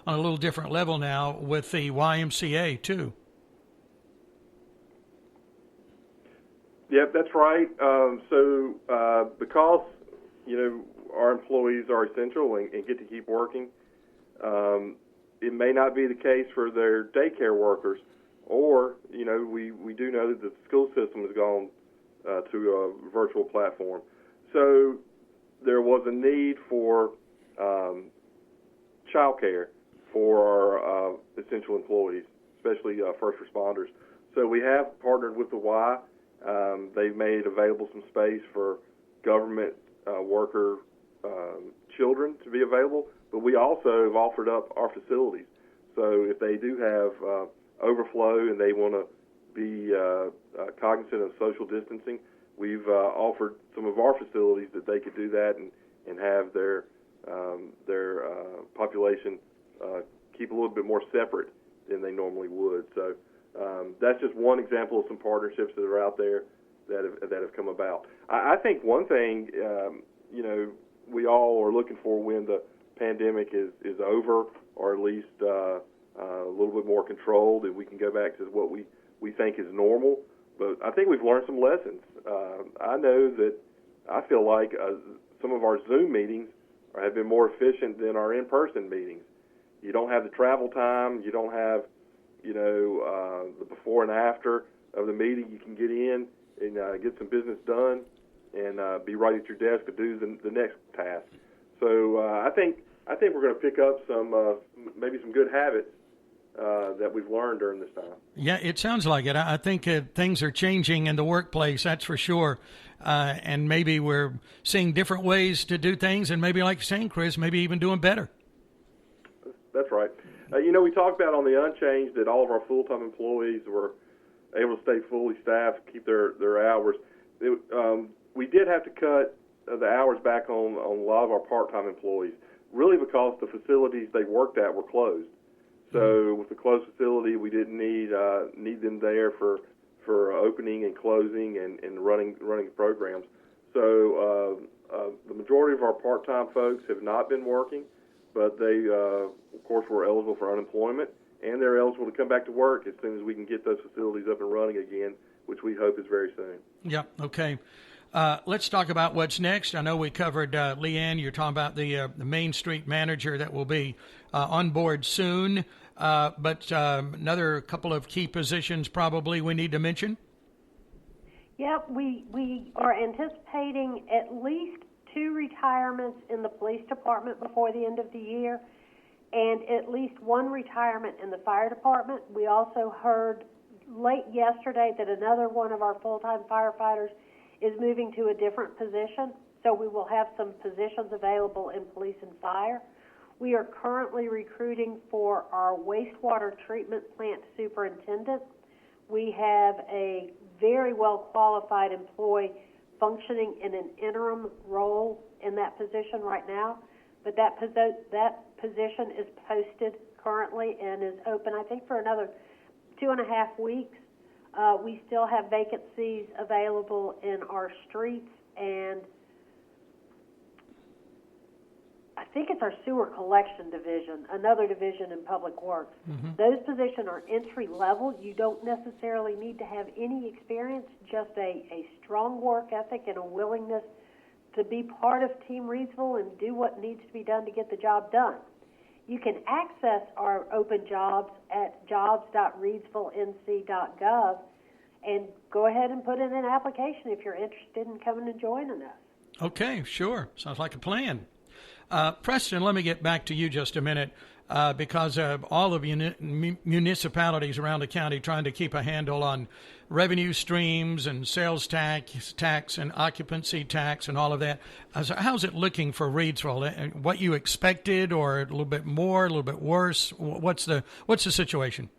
on a little different level now with the YMCA too. Yep, that's right. Because our employees are essential and get to keep working, it may not be the case for their daycare workers, or we do know that the school system has gone to a virtual platform. So there was a need for child care for our essential employees, especially first responders. So we have partnered with the Y. They've made available some space for government worker children to be available, but we also have offered up our facilities. So if they do have overflow and they want to be cognizant of social distancing, we've offered some of our facilities that they could do that and have their population keep a little bit more separate than they normally would. So that's just one example of some partnerships that are out there that have come about. I think one thing we all are looking for when the pandemic is over, or at least a little bit more controlled, and we can go back to what we think is normal. But I think we've learned some lessons. I know that I feel like some of our Zoom meetings have been more efficient than our in-person meetings. You don't have the travel time. You don't have the before and after of the meeting. You can get in and get some business done and be right at your desk to do the next task. So I think we're going to pick up some maybe some good habits that we've learned during this time. Yeah, it sounds like it. I think things are changing in the workplace, that's for sure. And maybe we're seeing different ways to do things, and maybe, like you're saying, Chris, maybe even doing better. That's right. We talked about on the Unchanged that all of our full-time employees were able to stay fully staffed, keep their hours. We did have to cut the hours back on a lot of our part-time employees, really because the facilities they worked at were closed. So with the closed facility, we didn't need them there for opening and closing and running programs. So the majority of our part-time folks have not been working, but they, of course, were eligible for unemployment, and they're eligible to come back to work as soon as we can get those facilities up and running again, which we hope is very soon. Yep. Okay. Let's talk about what's next. I know we covered Leanne. You're talking about the Main Street manager that will be on board soon. But another couple of key positions probably we need to mention. Yep, we are anticipating at least 2 retirements in the police department before the end of the year, and at least 1 retirement in the fire department. We also heard late yesterday that another one of our full-time firefighters is moving to a different position, so we will have some positions available in police and fire. We are currently recruiting for our wastewater treatment plant superintendent. We have a very well-qualified employee functioning in an interim role in that position right now, but that position is posted currently and is open, I think, for another 2.5 weeks. We still have vacancies available in our streets, and I think it's our sewer collection division, another division in public works. Mm-hmm. Those positions are entry level. You don't necessarily need to have any experience, just a strong work ethic and a willingness to be part of Team Reidsville and do what needs to be done to get the job done. You can access our open jobs at jobs.reidsvillenc.gov and go ahead and put in an application if you're interested in coming and joining us. Okay, sure. Sounds like a plan. Preston, let me get back to you just a minute because all of municipalities around the county trying to keep a handle on revenue streams and sales tax and occupancy tax and all of that. So how's it looking for Reidsville? What you expected, or a little bit more, a little bit worse? What's the situation?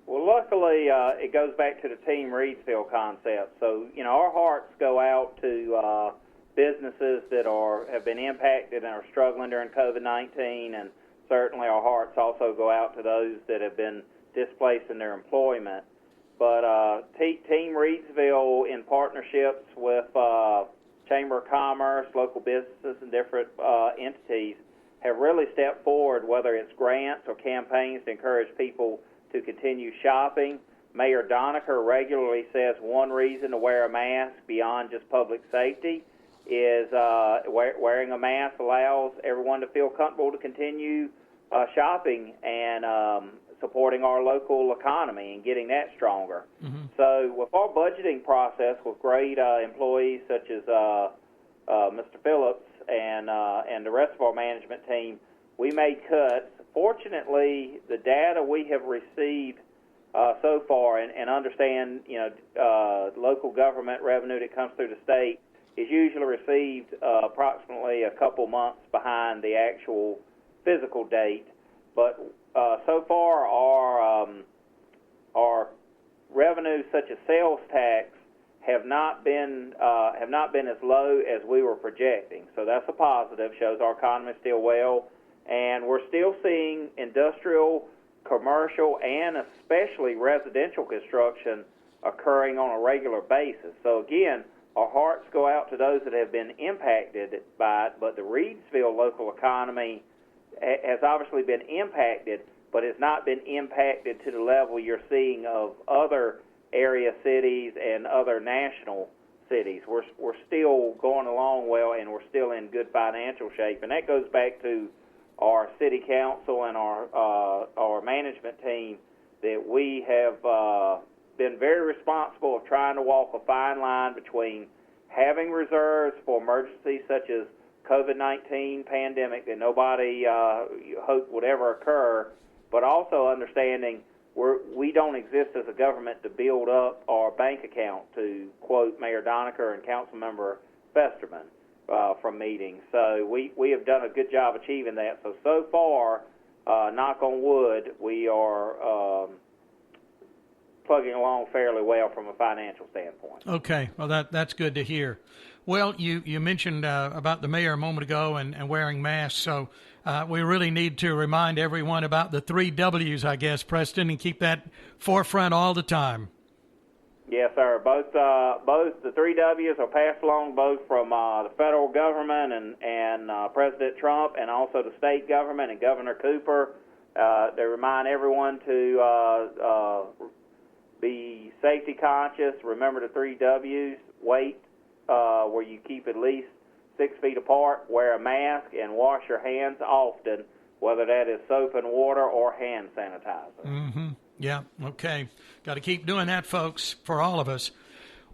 Well, luckily, it goes back to the Team Reidsville concept. So, our hearts go out to businesses that have been impacted and are struggling during COVID-19, and certainly our hearts also go out to those that have been displaced in their employment. But Team Reidsville, in partnerships with Chamber of Commerce, local businesses, and different entities, have really stepped forward, whether it's grants or campaigns to encourage people to continue shopping. Mayor Doniker regularly says one reason to wear a mask beyond just public safety is wearing a mask allows everyone to feel comfortable to continue shopping and supporting our local economy and getting that stronger. Mm-hmm. So with our budgeting process with great employees such as Mr. Phillips and the rest of our management team, we made cuts. Fortunately, the data we have received so far, and understand, local government revenue that comes through the state is usually received approximately a couple months behind the actual physical date. But so far, our revenues, such as sales tax, have not been as low as we were projecting. So that's a positive. Shows our economy is still well, and we're still seeing industrial, commercial, and especially residential construction occurring on a regular basis. So again, our hearts go out to those that have been impacted by it, but the Reidsville local economy has obviously been impacted, but has not been impacted to the level you're seeing of other area cities and other national cities. We're still going along well, and we're still in good financial shape, and that goes back to our city council and our management team, that we have been very responsible of trying to walk a fine line between having reserves for emergencies such as COVID-19 pandemic that nobody hoped would ever occur, but also understanding we don't exist as a government to build up our bank account, to quote Mayor Doniker and Councilmember Festerman from meetings. So we have done a good job achieving that. So far, knock on wood, we are plugging along fairly well from a financial standpoint. Okay, well that's good to hear. Well, you mentioned about the mayor a moment ago and wearing masks, so we really need to remind everyone about the 3 W's, I guess, Preston, and keep that forefront all the time. Yes, sir. Both the 3 W's are passed along both from the federal government and President Trump, and also the state government and Governor Cooper. They remind everyone to be safety conscious. Remember the 3 W's. Wait where you keep at least 6 feet apart. Wear a mask and wash your hands often, whether that is soap and water or hand sanitizer. Mm-hmm. Yeah, okay. Got to keep doing that, folks, for all of us.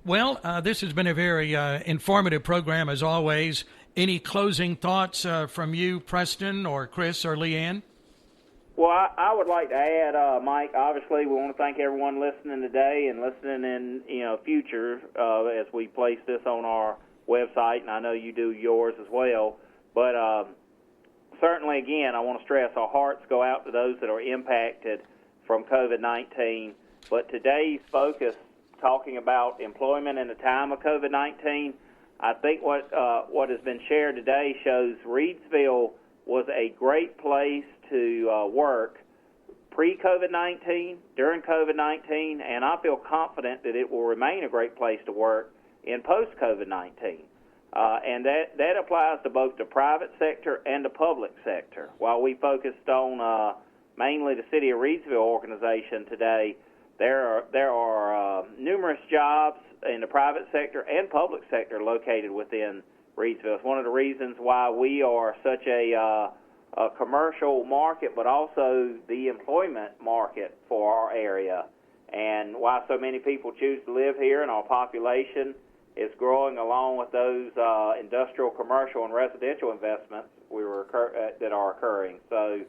Well, this has been a very informative program, as always. Any closing thoughts from you, Preston, or Chris, or Leanne? Well, I would like to add, Mike, obviously we want to thank everyone listening today and listening in future as we place this on our website, and I know you do yours as well. But certainly, again, I want to stress our hearts go out to those that are impacted from COVID-19. But today's focus, talking about employment in the time of COVID-19, I think what has been shared today shows Reidsville was a great place to work pre-COVID-19, during COVID-19, and I feel confident that it will remain a great place to work in post-COVID-19. And that applies to both the private sector and the public sector. While we focused on mainly the City of Reidsville organization today, there are numerous jobs in the private sector and public sector located within Reidsville. It's one of the reasons why we are such a commercial market, but also the employment market for our area, and why so many people choose to live here, and our population is growing along with those industrial, commercial, and residential investments that are occurring. So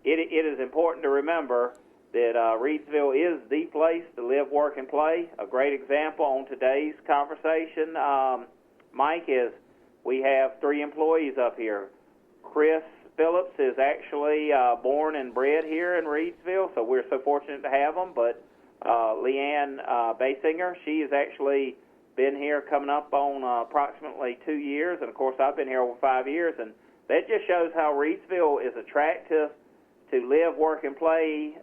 it is important to remember that Reidsville is the place to live, work, and play. A great example on today's conversation, Mike, is we have 3 employees up here. Chris Phillips is actually born and bred here in Reidsville, so we're so fortunate to have him. But Leanne Basinger, she has actually been here coming up on approximately 2 years, and of course I've been here over 5 years, and that just shows how Reidsville is attractive to live, work, and play,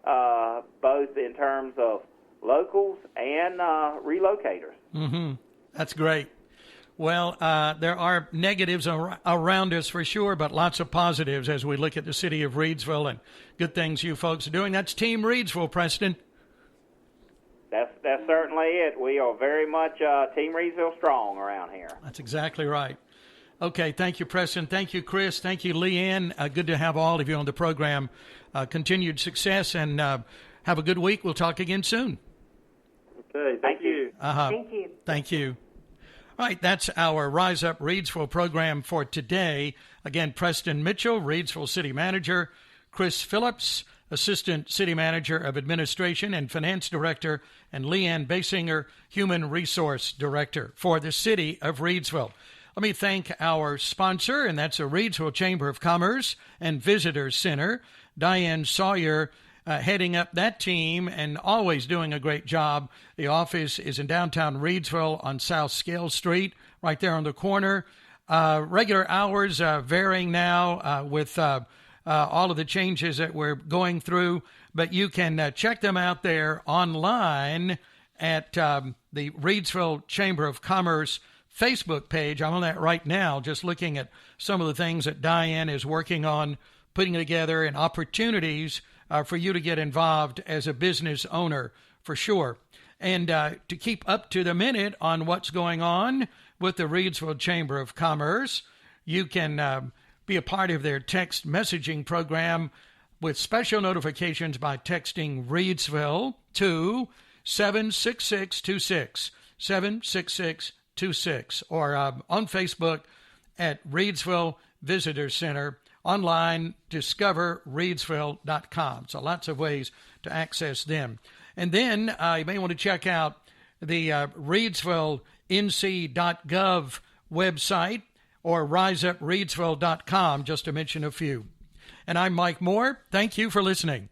both in terms of locals and relocators. Mm-hmm. That's great. Well, there are negatives around us for sure, but lots of positives as we look at the city of Reidsville and good things you folks are doing. That's Team Reidsville, Preston. That's certainly it. We are very much Team Reidsville strong around here. That's exactly right. Okay, thank you, Preston. Thank you, Chris. Thank you, Leanne. Good to have all of you on the program. Continued success, and have a good week. We'll talk again soon. Okay, thank you. Thank you. Thank you. All right, that's our Rise Up Reidsville program for today. Again, Preston Mitchell, Reidsville City Manager, Chris Phillips, Assistant City Manager of Administration and Finance Director, and Leanne Basinger, Human Resource Director for the City of Reidsville. Let me thank our sponsor, and that's the Reidsville Chamber of Commerce and Visitors Center. Diane Sawyer heading up that team and always doing a great job. The office is in downtown Reidsville on South Scale Street, right there on the corner. Regular hours varying now with all of the changes that we're going through, but you can check them out there online at the Reidsville Chamber of Commerce Facebook page. I'm on that right now, just looking at some of the things that Diane is working on, putting together, and opportunities for you to get involved as a business owner, for sure. And to keep up to the minute on what's going on with the Reidsville Chamber of Commerce, you can be a part of their text messaging program with special notifications by texting Reidsville to 76626, 76626, or on Facebook at Reidsville Visitor Center. Online, discoverreidsville.com. So lots of ways to access them. And then you may want to check out the ReidsvilleNC.gov website or riseupresreidsville.com, just to mention a few. And I'm Mike Moore. Thank you for listening.